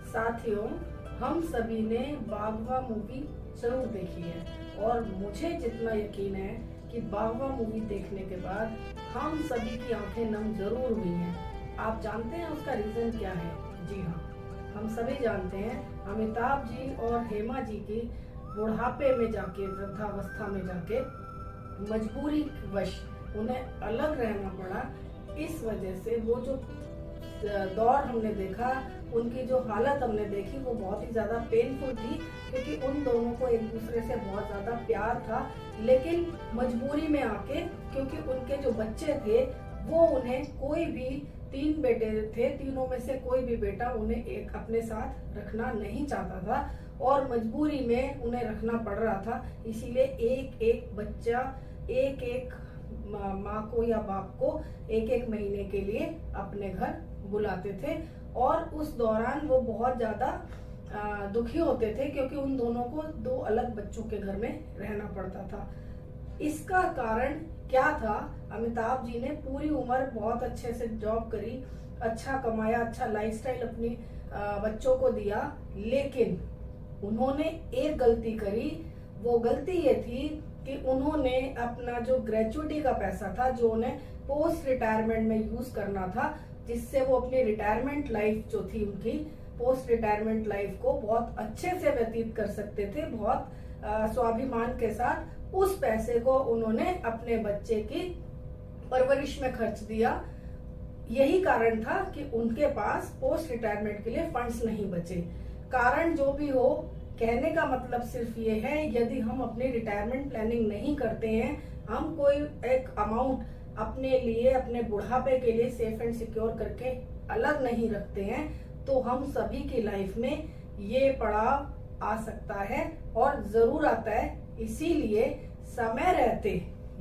साथियों, हम सभी ने बागवा मूवी जरूर देखी है और मुझे जितना यकीन है कि बागवा मूवी देखने के बाद हम सभी की आंखें नम जरूर हुई हैं। आप जानते हैं उसका रीजन क्या है? जी हाँ, हम सभी जानते हैं। अमिताभ जी और हेमा जी की बुढ़ापे में जाके, वृद्धावस्था में जाके मजबूरी वश उन्हें अलग रहना पड़ा। इस वजह से वो जो दौर हमने देखा, उनकी जो हालत हमने देखी, वो बहुत ही ज्यादा पेनफुल थी, क्योंकि उन दोनों को एक दूसरे से बहुत ज्यादा प्यार था। लेकिन मजबूरी में आके, क्योंकि उनके जो बच्चे थे वो उन्हें कोई भी, 3 बेटे थे, तीनों में से कोई भी बेटा उन्हें एक अपने साथ रखना नहीं चाहता था और मजबूरी में उन्हें रखना पड़ रहा था। इसीलिए एक एक बच्चा, एक एक माँ को या बाप को एक एक महीने के लिए अपने घर बुलाते थे और उस दौरान वो बहुत ज्यादा दुखी होते थे, क्योंकि उन दोनों को 2 अलग बच्चों के घर में रहना पड़ता था। इसका कारण क्या था? अमिताभ जी ने पूरी उम्र बहुत अच्छे से जॉब करी, अच्छा कमाया, अच्छा लाइफस्टाइल अपनी बच्चों को दिया, लेकिन उन्होंने एक गलती करी। वो गलती ये थी कि उन्होंने अपना जो ग्रेचुइटी का पैसा था, जो उन्हें पोस्ट रिटायरमेंट में यूज करना था, जिससे वो अपनी रिटायरमेंट लाइफ जो थी, उनकी पोस्ट रिटायरमेंट लाइफ को बहुत अच्छे से व्यतीत कर सकते थे, बहुत स्वाभिमान के साथ, उस पैसे को उन्होंने अपने बच्चे की परवरिश में खर्च दिया। यही कारण था कि उनके पास पोस्ट रिटायरमेंट के लिए फंड्स नहीं बचे। कारण जो भी हो, कहने का मतलब सिर्फ ये है, यदि हम अपनी रिटायरमेंट प्लानिंग नहीं करते हैं, हम कोई एक अमाउंट अपने लिए, अपने बुढ़ापे के लिए सेफ एंड सिक्योर करके अलग नहीं रखते हैं, तो हम सभी की लाइफ में ये पड़ाव आ सकता है और जरूर आता है। इसीलिए समय रहते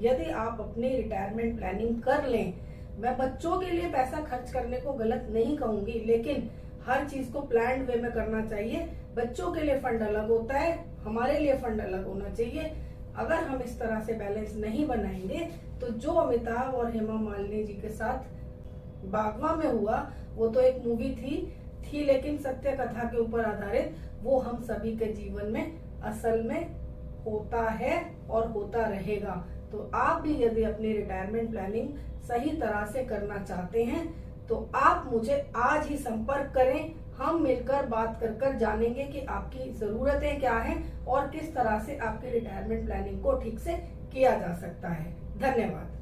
यदि आप अपनी रिटायरमेंट प्लानिंग कर लें, मैं बच्चों के लिए पैसा खर्च करने को गलत नहीं कहूंगी, लेकिन हर चीज को प्लान्ड वे में करना चाहिए। बच्चों के लिए फंड अलग होता है, हमारे लिए फंड अलग होना चाहिए। अगर हम इस तरह से बैलेंस नहीं बनाएंगे, तो जो अमिताभ और हेमा मालिनी जी के साथ बागवा में हुआ, वो तो एक मूवी थी लेकिन सत्य कथा के ऊपर आधारित, वो हम सभी के जीवन में असल में होता है और होता रहेगा। तो आप भी यदि अपनी रिटायरमेंट प्लानिंग सही तरह से करना चाहते हैं, तो आप मुझे आज ही संपर्क करें। हम मिलकर बात कर जानेंगे कि आपकी जरूरतें क्या हैं और किस तरह से आपकी रिटायरमेंट प्लानिंग को ठीक से किया जा सकता है। धन्यवाद।